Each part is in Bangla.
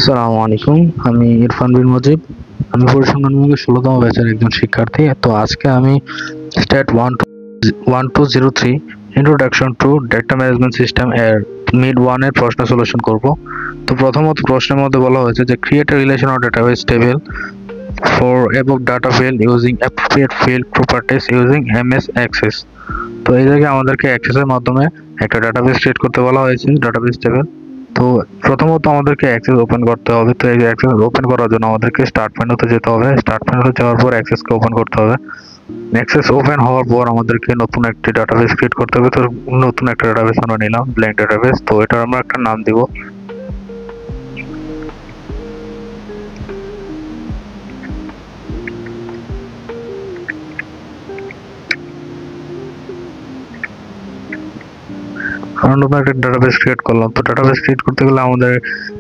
আসসালামু আলাইকুম। আমি ইরফান বিন মুজিব। আমি পরিসংখ্যান বিভাগের ১৬তম ব্যাচের একজন শিক্ষার্থী। তো আজকে আমি stat 1203 introduction to data management system এর মিড 1 এর প্রশ্ন সলিউশন করব। তো প্রথমত প্রশ্নের মধ্যে বলা হয়েছে যে create a relation or database table for above data field using appropriate field properties using MS Access। তো এই জায়গায় আমাদেরকে অ্যাক্সেস এর মাধ্যমে একটা ডাটাবেস ক্রিয়েট করতে বলা হয়েছে, ডাটাবেস টেবল। তো প্রথমত আমাদেরকে অ্যাক্সেস ওপেন করতে হবে। তো এই অ্যাক্সেস ওপেন করার জন্য আমাদেরকে স্টার্ট মেনুতে যেতে হবে। স্টার্ট মেনুতে যাওয়ার পর অ্যাক্সেসকে ওপেন করতে হবে। অ্যাক্সেস ওপেন হওয়ার পর আমাদেরকে নতুন একটি ডাটাবেস ক্রিয়েট করতে হবে। তো নতুন একটা ডাটাবেস আমরা নিলাম, ব্ল্যাঙ্ক ডাটাবেস। তো এটার আমরা একটা নাম দিব। আমরা নতুন একটা ডাটাবেস ক্রিয়েট করলাম। তো ডাটাবেস ক্রিয়েট করতে গেলে আমাদের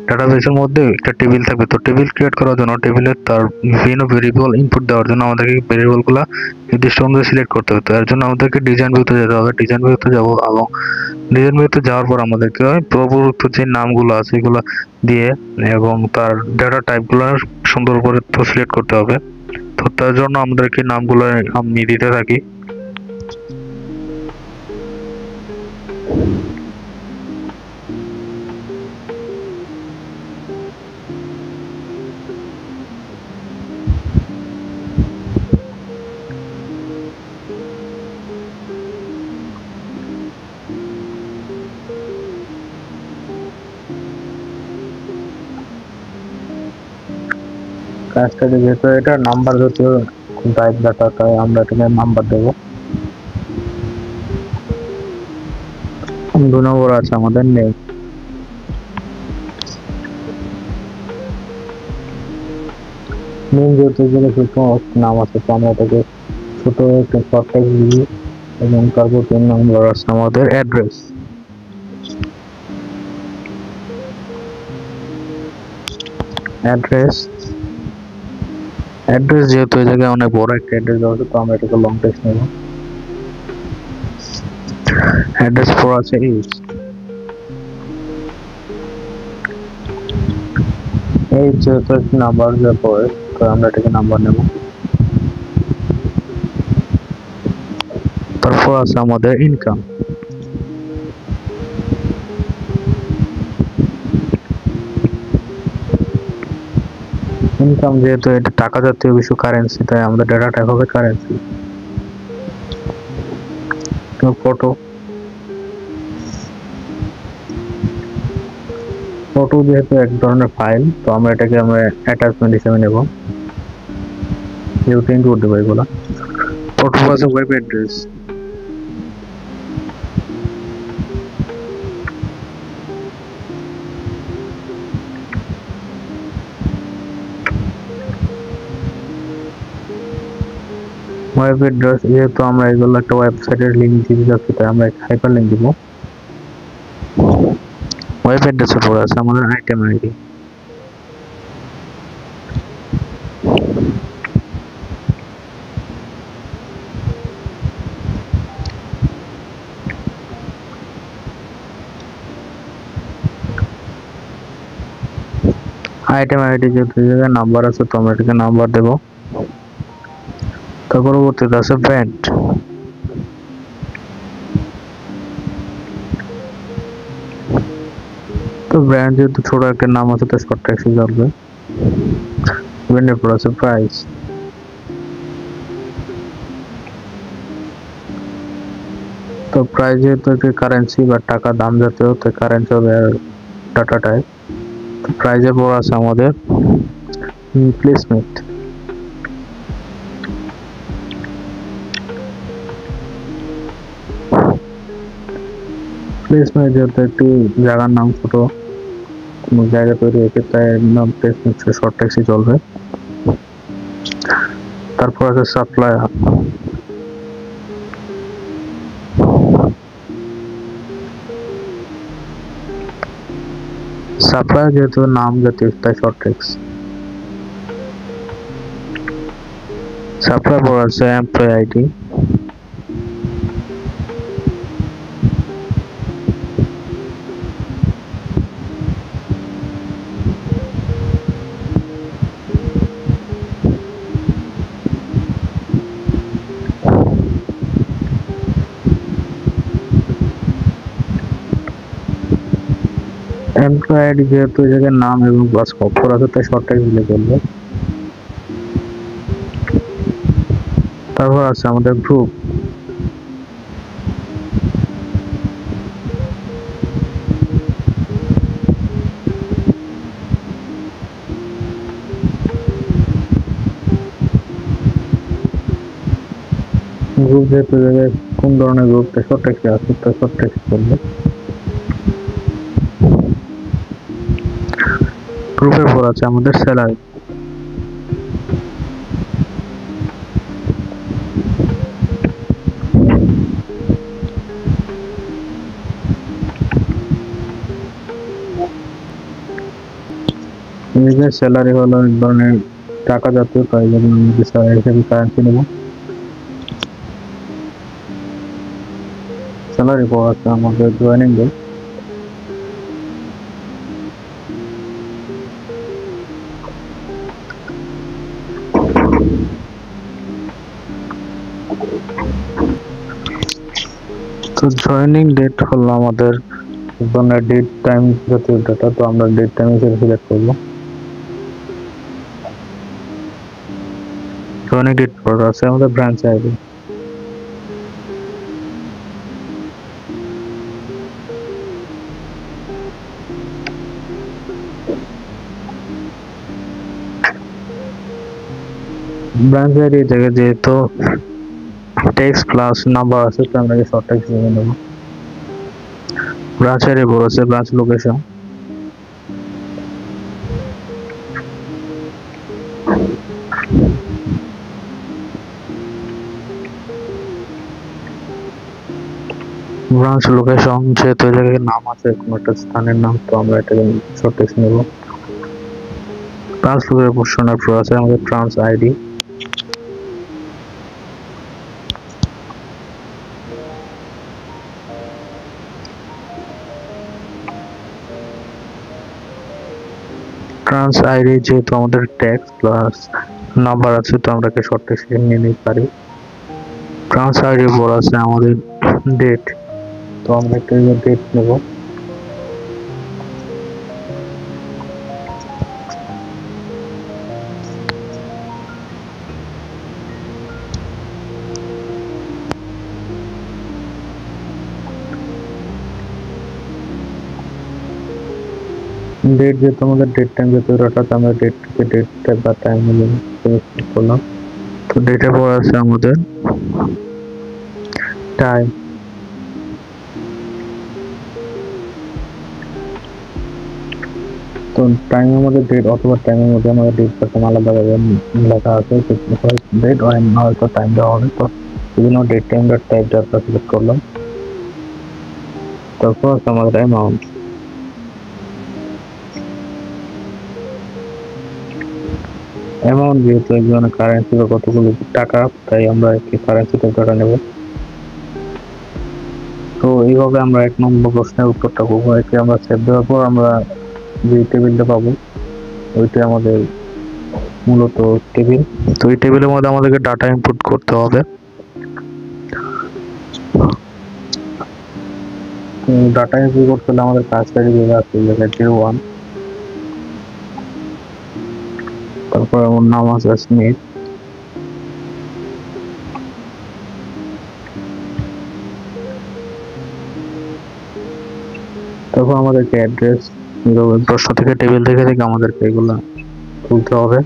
ডাটাবেসের মধ্যে একটা টেবিল থাকবে। তো টেবিল ক্রিয়েট করার জন্য টেবিলের তার বিভিন্ন ভেরিয়েবল ইনপুট দেওয়ার জন্য আমাদেরকে ভেরিয়েবলগুলো নির্দিষ্ট অনুযায়ী সিলেক্ট করতে হবে। তো এর জন্য আমাদেরকে ডিজাইন ভিউতে যেতে হবে। ডিজাইন ভিউতে যাব এবং ডিজাইন ভিউতে যাওয়ার পর আমাদেরকে পূর্ববর্তী যে নামগুলো আছে এগুলো দিয়ে এবং তার ডেটা টাইপগুলো সুন্দর করে তো সিলেক্ট করতে হবে। তো তার জন্য আমাদেরকে নামগুলো আমি দিতে থাকি। কাজটাকে যেহেতু এটা নাম্বার জাতীয় টাইপ ডাটা, তাই আমরা এটাকে নাম্বার দেবো। 2 নম্বর আছে আমাদের নেম। নেম যেহেতু নাম আছে, তো আমরা এটাকে ছোট একটা শর্ট টেক্সট দিই এবং তারপর 3 নম্বর আছে আমাদের অ্যাড্রেস। অ্যাড্রেস যেহেতু এই জায়গায় অনেক বড় একটা অ্যাড্রেস দেওয়া আছে, তো আমরা এটাকে লং টেক্সট নেব। অ্যাড্রেস পর আছে এই যেহেতু একটি নাম্বার পরে, তো আমরা এটাকে নাম্বার নেব। তারপর আছে আমাদের ইনকাম। ইনকাম যেহেতু এটা টাকা জাতীয় কিছু কারেন্সি, তাই আমাদের ডেটা টাইপ হবে কারেন্সি। ফটো যেহেতু এক ধরনের ফাইল, তো আমরা এটাকে অ্যাটাচমেন্ট হিসেবে নেব, যেহেতু ইনপুট দেবো এগুলো। ফটো আছে ওয়েব অ্যাড্রেস। ওয়েব অ্যাড্রেস যেহেতু আমরা এগুলো একটা ওয়েবসাইটের লিঙ্ক দিতে যাচ্ছি, তাই আমরা হাইপার লিঙ্ক দিব। ওয়েব অ্যাড্রেসের পর আছে আমাদের আইটেম আইডি। আইটেম আইডি যেহেতু জায়গায় নাম্বার আছে, তো আমরা এটাকে নাম্বার দেব। তার পরবর্তীতে আছে ব্র্যান্ড। তো ব্র্যান্ড যেহেতু ছোট একটা নাম আছে, তো শর্ট টেক্সটে চলবে। ব্র্যান্ডের পর আছে প্রাইস। তো প্রাইস যেহেতু একটি কারেন্সি বা টাকা দাম জাতীয়, তো কারেন্সি হবে ডাটা টাইপ। তো প্রাইজের পর আছে আমাদের প্লেসমেন্ট। প্লেসমেন্ট যেহেতু একটি জায়গার নাম, ছোট কোনো জায়গা তৈরি হয়েছে, তাই নাম প্লেসমেন্ট শর্ট টেক্সটে চলবে। তারপর আছে সাপ্লায়ার। সাপ্লায়ার যেহেতু নাম জাতীয়, তাই শর্ট টেক্সট। সাপ্লায়ার পর আছে এমপ্লয়ি আইডি। এমপ্লয় আইডি যেহেতু এই জায়গায় নাম এবং প্লাস অক্ষর আছে তাই শর্ট টেক্সট দিলে চলবে। তারপর আছে আমাদের গ্রুপ। গ্রুপ যেহেতু জায়গায় কোন ধরনের গ্রুপ তাই শর্ট টেক্সট আছে তাই শর্ট টেক্সট করবে। গ্রুপের পর আছে আমাদের স্যালারি। স্যালারি হলো এক ধরনের টাকা জাতীয়, তাই জন্য আমি স্যালারি হিসেবে কারেন্সি নেব। স্যালারি পর আছে আমাদের জয়েনিং ডেট। তো জয়েনিং ডেট হলো আমাদের এক ধরনের ডেট টাইম জাতীয় ডাটা, তো আমরা ডেট টাইম হিসেবে সিলেক্ট করবো। জয়েনিং ডেট পর আছে আমাদের ব্রাঞ্চ আইডি। ব্রাঞ্চ আইডি জায়গায় যেহেতু টেক্সট প্লাস নাম্বার আছে তো আমরা শর্ট টেক্সট নিয়ে নেব। ব্রাঞ্চ আইডি পর আছে ব্রাঞ্চ লোকেশন। ব্রাঞ্চ লোকেশন যেহেতু এই জায়গায় নাম আছে কোনো একটা স্থানের নাম, তো আমরা এটাকে শর্ট টেক্সট নেব। ব্রাঞ্চ লোকেশনের পর আছে আমাদের ট্রান্স আইডি। ট্রান্স আইডি যেহেতু আমাদের টেক্সট প্লাস নাম্বার আছে তো আমরা শর্ট টেক্সট নিয়ে নিতে পারি। ট্রান্স আইডি পর আছে আমাদের ডেট, তো আমরা একটা ডেট নেব। ডেট যেহেতু আমাদের ডেট টাইম যেহেতু অর্থাৎ আমরা ডেট বা টাইম করলাম। তো ডেটের পর আছে আমাদের টাইম। তো টাইমের মধ্যে ডেট অথবা টাইমের মধ্যে আমাদের ডেট করতে আলাদাভাবে লেখা আছে, ডেট হয়তো টাইম দেওয়া হবে। তো বিভিন্ন date time dot type data select করলাম। তারপর আছে আমাদের অ্যামাউন্ট। অ্যামাউন্ট যেহেতু এক ধরনের কারেন্সি বা কতগুলো টাকা, তাই আমরা একটি কারেন্সি টাকা নেব। তো এইভাবে আমরা 1 নম্বর প্রশ্নের উত্তরটা করবো। এটি আমরা সেভ দেওয়ার পর আমরা যে টেবিলটা পাবো ওইটা আমাদের মূলত টেবিল। তো এই টেবিলের মধ্যে আমাদেরকে ডাটা ইনপুট করতে হবে। ডাটা ইনপুট করতে হলে আমাদের কাজটা যেটা আছে জায়গায় 01, তারপর আমার নাম আছে স্মিথ, তারপর আমাদেরকে অ্যাড্রেস প্রশ্ন থেকে টেবিল থেকে আমাদেরকে এগুলো তুলতে হবে।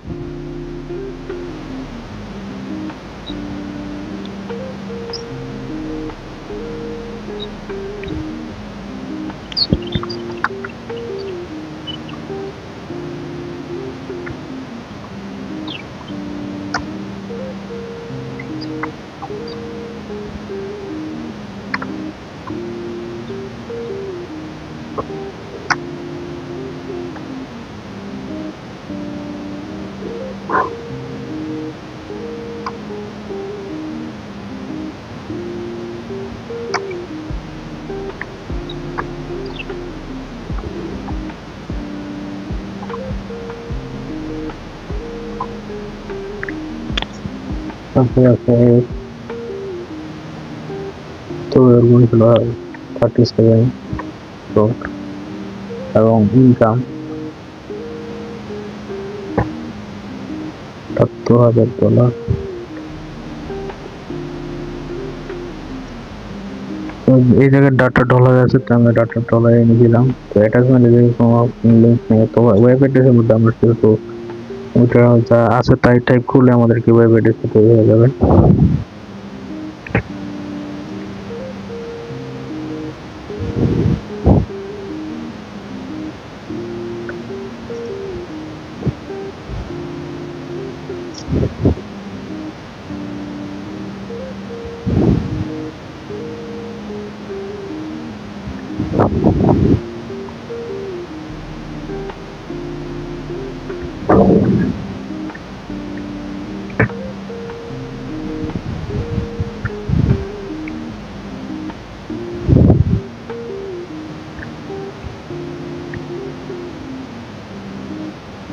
তারপরে আছে তো এর মধ্যে 37 এবং ইনকাম $70,000। এই জায়গায় ডাটা ডলার আছে, তো আমরা ডাটা ডলার এনে দিলাম। তো অ্যাটাচমেন্টে যদি কোনো লিঙ্ক নেই, তো ওয়েব অ্যাড্রেসের মধ্যে আমরা শুধু ওইটা যা আছে তাই টাইপ করলে আমাদেরকে ওয়েব অ্যাড্রেস তৈরি হয়ে যাবে।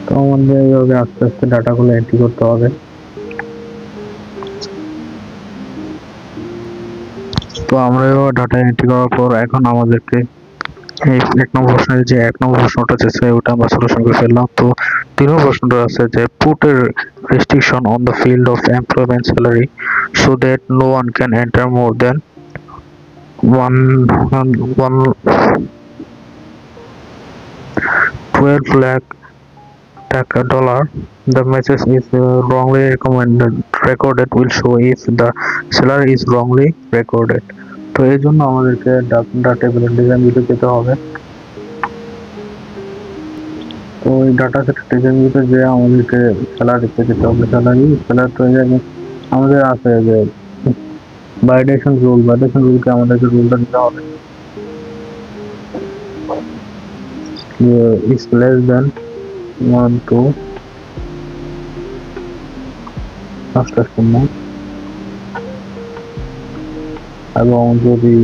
তো আমাদের এইভাবে আস্তে আস্তে ডাটাগুলো এন্ট্রি করতে হবে। তো আমরা এবার ডাটা এন্ট্রি করার পর এখন আমাদেরকে এই এক নম্বর প্রশ্নের যে এক নম্বর প্রশ্নটা আছে ওটা আমরা সলিউশন করে ফেললাম। তো 3 নম্বর প্রশ্নটা আছে যে put a restriction on the field of employment salary so that no one can enter more than one 12 lakh taka dollar. The message is wrongly recorded will show if the salary is wrongly recorded. তো এই জন্য আমাদেরকে ডাটা টেবিলের ডিজাইন ভিউতে যেতে হবে। তো এই ডাটা সেট ডিজাইন ভিউতে যে আমাদেরকে স্যালারিতে যেতে হবে। স্যালারি তো এই জায়গায় আমাদের আছে যে ভ্যালিডেশন রুলকে আমাদেরকে রুলটা দিতে হবে is less than 1 to পাঁচটা শূন্য, এবং যদি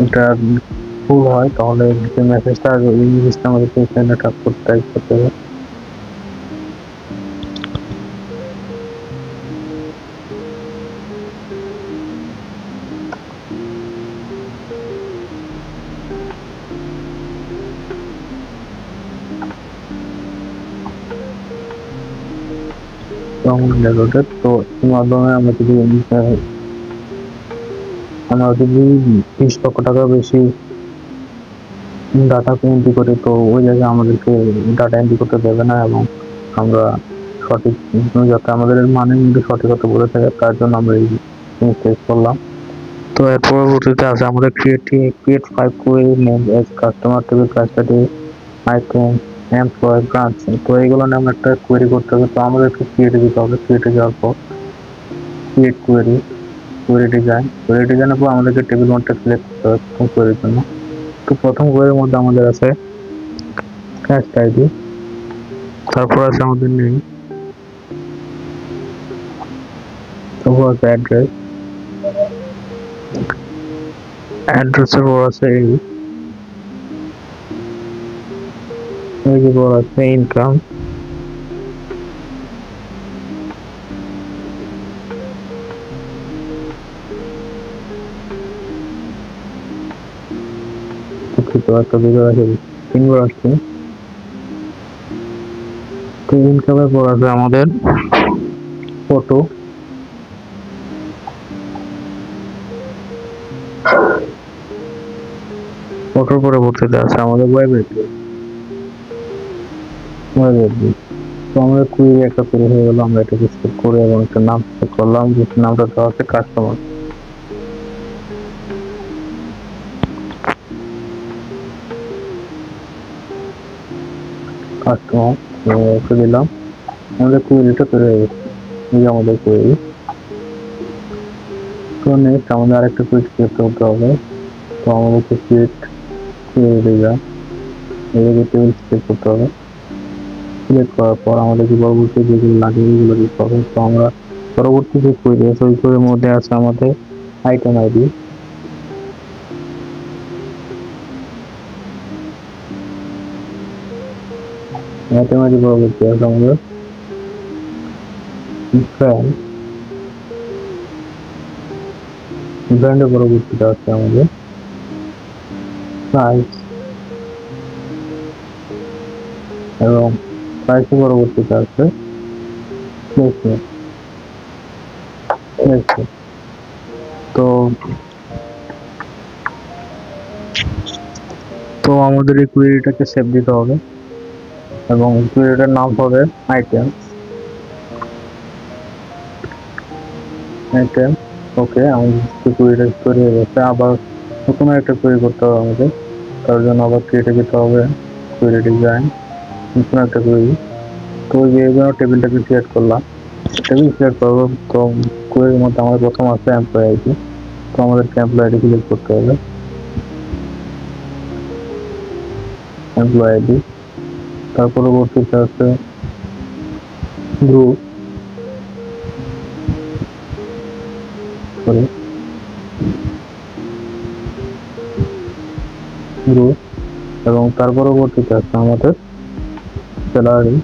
এটা ভুল হয় তাহলে যে মেসেজটা ইংলিশটা আমাদেরকে এখানে টাইপ করতে হবে। তো এর মাধ্যমে আমরা যদি 20 লক্ষ টাকা বেশি ডাটা এন্ট্রি করি, তো ওই জায়গায় আমাদেরকে ডাটা এন্ট্রি করতে দেবে না, এবং আমরা সঠিক যাতে আমাদের মানের মধ্যে সঠিকতা বলে থাকে তার জন্য আমরা এই জিনিসটা করলাম। তো এর পরবর্তীতে আছে আমাদের create 5 query name as customer table custody item employ branch. তো এইগুলো নিয়ে আমরা একটা কোয়েরি করতে হবে। তো আমাদেরকে ক্রিয়েটে দিতে হবে। ক্রিয়েটে যাওয়ার পর ক্রিয়েট কোয়েরি ডিজাইনের পর আমাদেরকে টেবিল ওয়ানটা সিলেক্ট করতে হবে প্রথম কোয়েরির জন্য। তো প্রথম কোয়েরির মধ্যে আমাদের আছে ক্যাশ আইডি, তারপর আছে আমাদের নেম, তারপর আছে অ্যাড্রেসের পর আছে এই যে পর আছে ইনকাম, একটা ভিডিও আছে 3 বার আসছে। তো ইনকামের পর আছে আমাদের ফটোর পরবর্তীতে আছে আমাদের ওয়েব অ্যাড্রেস। তো আমরা কুইরি একটা তৈরি হয়ে গেল। আমরা এটা সিলেক্ট করে এবং একটা নাম সিলেক্ট করলাম, যে নামটা দেওয়া আছে কাস্টমার। ওকে দিলাম, আমাদের কুইরিটা তৈরি হয়ে গেছে। এই যে আমাদের কুইরি। তো নেক্সট আমাদের আরেকটা কুইরি সিলেক্ট করতে হবে। তো আমাদেরকে কুইরি ডিজাইন এই টেবিল সিলেক্ট করতে হবে। সিলেক্ট করার পর আমাদেরকে পরবর্তী যেগুলো লাগে এগুলো দিতে হবে। তো আমরা পরবর্তী যে কুইরি আছে ওই কুইরির মধ্যে আছে আমাদের আইটেম আইডি, পরবর্তী আছে আমাদের ব্র্যান্ডের পরবর্তীতে আছে আমাদের প্রাইস, এবং প্রাইসে পরবর্তীতে আছে প্লেসমেন্ট। তো তো আমাদের এই কুয়েরিটাকে সেভ দিতে হবে এবং কুয়েরিটার নাম হবে আইটেম। ওকে, আমাদের কুয়েরিটা তৈরি হয়ে গেছে। আবার নতুন একটা কুয়েরি করতে হবে আমাদের, তার জন্য আবার ক্রিয়েটে যেতে হবে, কুয়েরি ডিজাইন, নতুন একটা কুয়েরি। তো এই জন্য টেবিলটাকে ক্রিয়েট করলাম। টেবিল ক্রিয়েট করবো, তো কুয়েরির মধ্যে আমাদের প্রথম আছে এমপ্লয় আইডি। তো আমাদেরকে এমপ্লয় আইডি সিলেক্ট করতে হবে, এমপ্লয় আইডি। তার পরবর্তীতে আছে গ্রুপ, গ্রুপ, এবং তার পরবর্তীতে আছে আমাদের স্যালারি,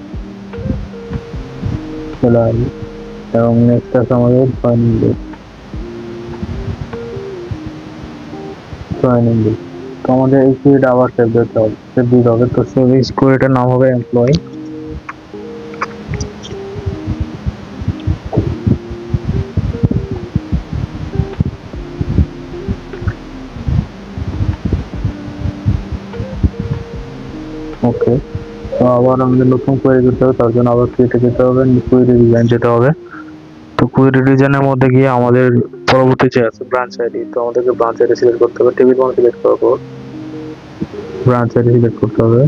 স্যালারি, এবং নেক্সট আছে আমাদের জয়েনিং ডেট, জয়েনিং ডেট। তো আমাদের এই কুয়েরিটা আবার সেভ দিতে হবে, সেভ দিতে হবে। তো সেভ এই কুয়েরিটার নাম হবে এমপ্লয়। ওকে, তো আবার আমাদের নতুন কোয়েরি করতে হবে, তার জন্য আবার ক্রিয়েটে যেতে হবে, কোয়েরি ডিজাইন যেতে হবে। তো কোয়েরি ডিজাইনের মধ্যে গিয়ে আমাদের পরবর্তী যে আছে ব্রাঞ্চ আইডি, তো আমাদেরকে ব্রাঞ্চ আইডি সিলেক্ট করতে হবে। টেবিল 1 সিলেক্ট করার পর ব্রাঞ্চ আইডি সিলেক্ট করতে হবে।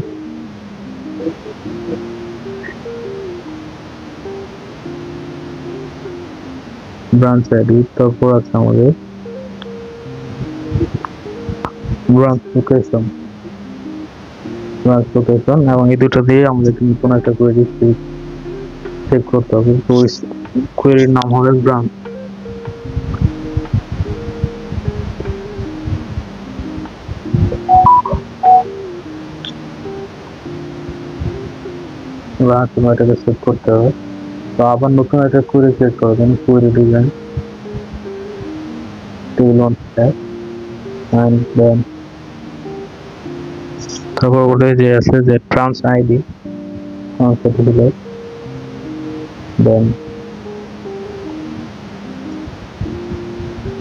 ব্রাঞ্চ আইডি, তারপর আছে আমাদের ব্রাঞ্চ লোকেশন, ব্রাঞ্চ লোকেশন, এবং এই দুটো দিয়ে আমাদেরকে নতুন একটা কোয়েরি সেভ করতে হবে। তো কোয়েরির নাম হবে ব্রাঞ্চ। এটাকে সেভ করতে হবে। তো আবার নতুন একটা কোয়েরি ক্রিয়েট করবেন, query design, table 1 tag, and then তারপর ওটা যে আছে যে trans ID, then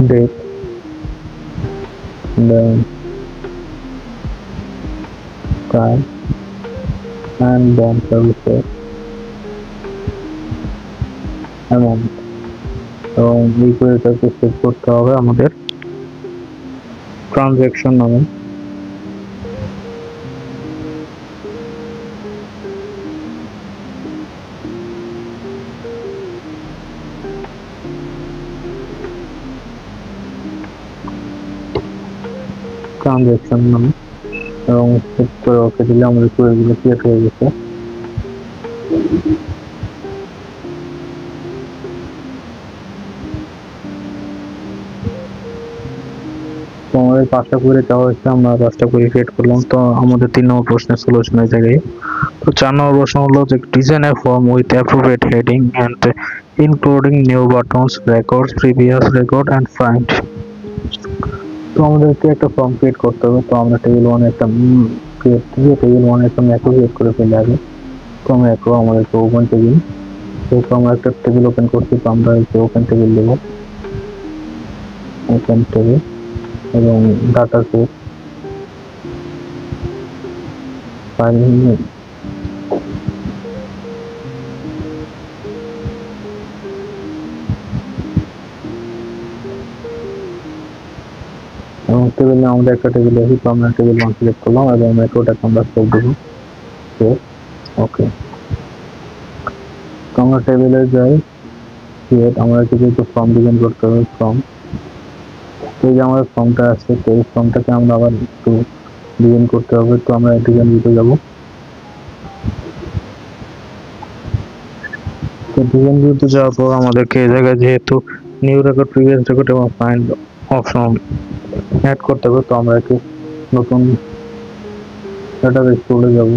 date, then time, and then services amount। এবং এই কোয়েরিটাকে সেভ করতে হবে আমাদের ট্রানজ্যাকশন নামে। ট্রানজ্যাকশন নামে, এবং সেভ করে ওকে দিলে আমাদের কোয়েরিগুলো ক্রিয়েট হয়ে গেছে। তো আমাদের 5টা কোয়েরি দেওয়া হয়েছে, আমরা 5টা কোয়েরি ক্রিয়েট করলাম। তো আমাদের 3 নম্বর প্রশ্নের সলিউশন এই জায়গায়। তো 4 নম্বর প্রশ্ন হলো যে design a form with appropriate heading and including new buttons, records, previous record and find. তো আমাদেরকে একটা ফর্ম ক্রিয়েট করতে হবে। তো আমরা টেবিল 1 একটা টেবিল 1 একটা ম্যাক্রো ক্রিয়েট করে ফেলে আগে। তো ম্যাক্রো আমাদেরকে ওপেন টেবিল, যেহেতু আমরা একটা টেবিল ওপেন করছি, তো আমরা ওপেন টেবিল দেবো, ওপেন টেবিল, এবং ডাটা সেট, ফাইল নেম, এবং টেবিলে আমাদের একটা টেবিল আছে। তো আমরা টেবিল 1 সিলেক্ট করলাম এবং ম্যাক্রোটাকে আমরা সেভ দেবো। ওকে, তো আমরা টেবিলে যাই, ক্রিয়েট, আমাদেরকে যেহেতু ফর্ম ডিজাইন করতে হবে, ফর্ম, এই যে আমাদের ফর্মটা আছে, তো এই ফর্মটাকে আমরা আবার একটু ডিজাইন করতে হবে। তো আমরা ডিজাইন দিতে যাবো। তো ডিজাইন দিতে যাওয়ার পর আমাদেরকে এই জায়গায় যেহেতু নিউ রেকর্ড, প্রিভিয়াস রেকর্ড এবং ফাইন্ড অপশন অ্যাড করতে হবে, তো আমরা একটু নতুন ডাটাবেস চলে যাব।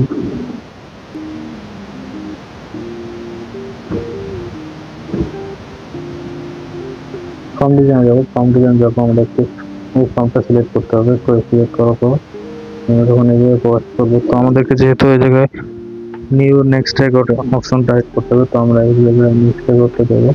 ফর্ম ডিজাইনে যাবো। ফর্ম ডিজাইন যাবো, আমাদেরকে এই ফর্মটা সিলেক্ট করতে হবে। সিলেক্ট করার পর আমরা যখন এই জায়গায় প্রকাশ করবো, তো আমাদেরকে যেহেতু এই জায়গায় নিউ নেক্সট রেকর্ড অপশনটা অ্যাড করতে হবে, তো আমরা এই জায়গায় নেক্সট রেকর্ডটা দেবো।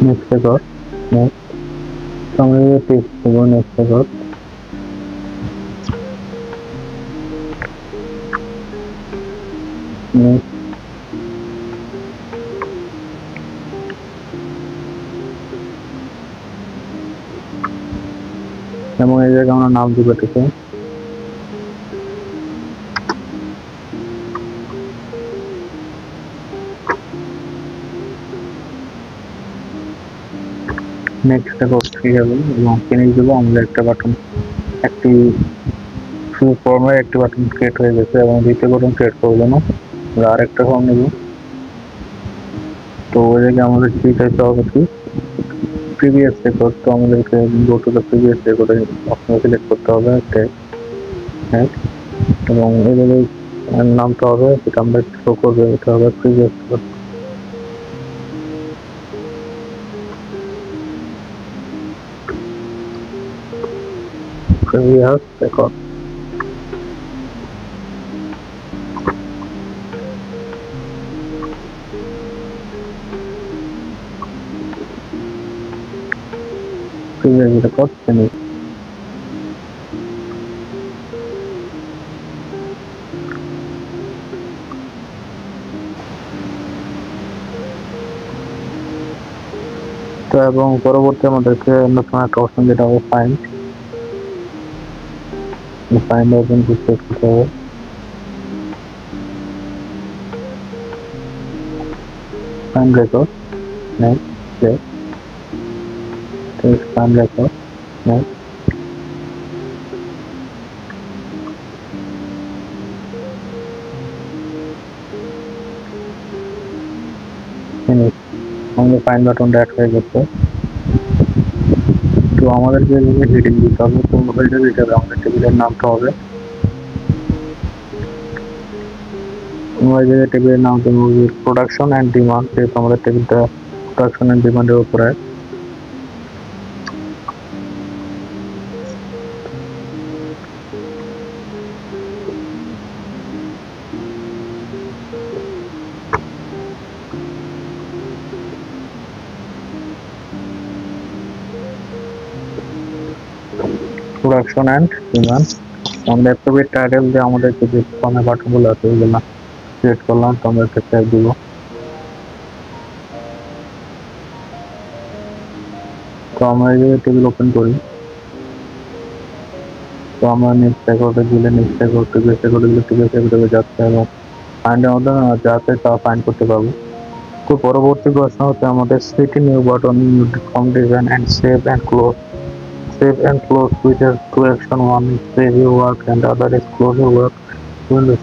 নেক্সট রেকর্ড নেক্সট, আমরা টেক্সট দেবো নেক্সট রেকর্ড। এবং এই জায়গায় আমরা নাম দিব এটাকে। নেক্সট রেকর্ড ঠিক আছে এবং ফিনিশ দেবো। আমাদের একটা বাটন একটি ফর্মের একটি বাটন ক্রিয়েট হয়ে গেছে এবং দ্বিতীয় বাটন ক্রিয়েট করবো না, আমরা আরেকটা ফর্ম নেব। তো ওই জায়গায় আমাদের কি চাইতে হবে কি প্রিভিয়াস রেকর্ড, তো আমাদেরকে গো টু দ্য প্রিভিয়াস রেকর্ডে অপশন সিলেক্ট করতে হবে এবং এই জায়গায় নামটা হবে যেটা আমরা শো করবে এটা হবে previous record. Previous record previous record finish. তো এবং পরবর্তী আমাদেরকে নতুন একটা অপশন যেটা হবে ফাইন্ড অপশন সিলেক্ট করতে হবে। Find record next find record next finish. আমাদের ফাইন্ড বাটনটা অ্যাড হয়ে গেছে। তো আমাদেরকে হেডিং দিতে হবে, তো হেডিং দিতে হবে আমাদের টেবিলের নামটা হবে টেবিলের নাম প্রোডাকশন অ্যান্ড ডিমান্ড, যেহেতু আমাদের টেবিলটা প্রোডাকশন অ্যান্ড ডিমান্ডের উপরে। প্রোডাকশন অ্যান্ড ডিমান্ড আমরা অ্যাপ্রোপ্রিয়েট টাইটেল দিয়ে আমাদের যে ফর্মের বাটনগুলো আছে ওইগুলো ক্রিয়েট করলাম, তো আমরা একটা ট্যাগ দিব। তো আমরা এই জায়গায় টেবিল ওপেন করি, তো আমরা নেক্সট রেকর্ডে দিলে নেক্সট রেকর্ড প্রিভিয়াস রেকর্ডে দিলে প্রিভিয়াস রেকর্ডে যাচ্ছে এবং ফাইন্ডের মধ্যে যাতে তা ফাইন্ড করতে পারবো। তো পরবর্তী প্রশ্ন হচ্ছে আমাদের city new button form design and save and close. Save and close which has two action, one is save your work and the other is close your work windows।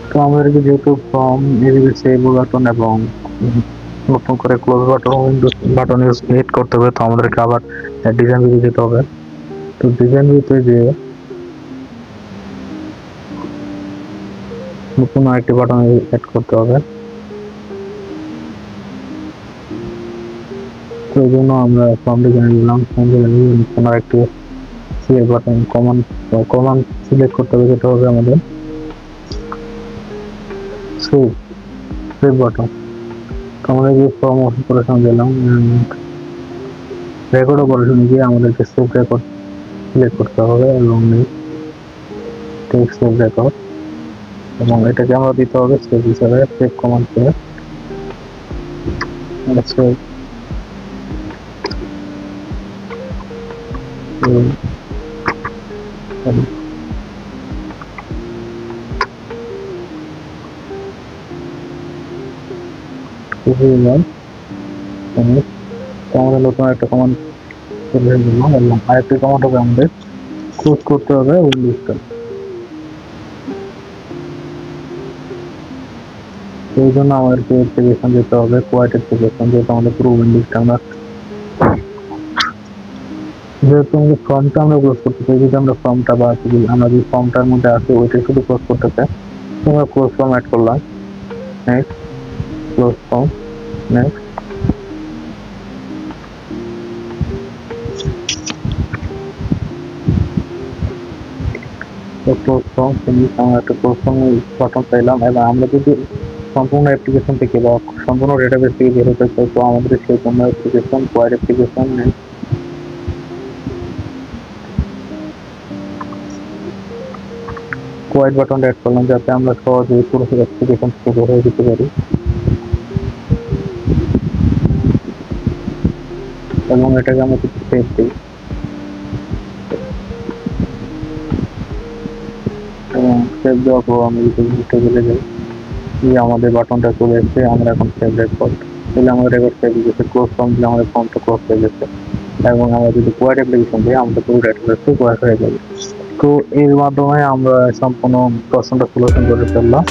তো আমাদেরকে যেহেতু ফর্ম এদিকে সেভ বাটন এবং নতুন করে close button Windows button use করতে হবে, তো আমাদেরকে আবার ডিজাইন ভিউ যেতে হবে। তো ডিজাইন ভিউতে যে নতুন আরেকটি বাটন অ্যাড করতে হবে, তো এই জন্য আমরা ফর্ম ডিজাইন দিলাম। ফর্ম ডিজাইন নতুন আরেকটি সেভ বাটন কমান্ড সিলেক্ট করতে হবে, যেটা হবে আমাদের সেভ বাটন। তো আমাদের যে ফর্ম অপারেশন দিলাম রেকর্ড অপারেশন গিয়ে আমাদেরকে সেভ রেকর্ড সিলেক্ট করতে হবে এবং টেক্সট সেভ রেকর্ড এবং এটাকে আমরা দিতে হবে সেভ হিসাবে সেভ কমান্ড করে সেভ আমাদের নতুন একটা কমান্ড এবং আরেকটি কমান্ড হবে আমাদের ক্লোজ করতে হবে উইন্ডোজটা। এই জন্য আমাদেরকে অ্যাপ্লিকেশন যেতে হবে কোয়াইট অ্যাপ্লিকেশন, যেহেতু আমাদের পুরো উইন্ডোজটা আমরা যেহেতু আমরা ফর্মটা আমরা ক্লোজ করতে চাই, যদি আমরা ফর্মটা বা আমরা যে ফর্মটার মধ্যে আছে ওইটা শুধু ক্লোজ করতে চাই, আমরা ক্লোজ ফর্ম অ্যাড করলাম, next close form, next close form finish. আমরা একটা ক্লোজ ফর্ম বাটন চাইলাম, এবং আমরা যদি সম্পূর্ণ অ্যাপ্লিকেশন থেকে বা সম্পূর্ণ ডেটাবেস থেকে বের হতে চাই, তো আমাদের সেই জন্য application quad application, next quad বাটনটা অ্যাড করলাম যাতে আমরা সহজে পুরো অ্যাপ্লিকেশন থেকে বের হয়ে যেতে পারি, এবং এটাকে আমরা কিছু সেভ দিই, এবং সেভ দেওয়ার পর আমি যদি টেবিলে যাই, আমাদের বাটনটা চলে এসেছে। আমরা এখন সেভ রেকর্ড দিলে আমাদের রেকর্ড সেভ হয়ে গেছে, ক্লোজ ফর্ম দিলে আমাদের ফর্মটা ক্লোজ হয়ে গেছে, এবং আমরা যদি কোয়াড অ্যাপ্লিকেশন দিই আমাদের পুরো ডেটাবেসটা কোয়াড হয়ে যাবে। তো এর মাধ্যমে আমরা সম্পূর্ণ প্রশ্নটা সলিউশন করে ফেললাম।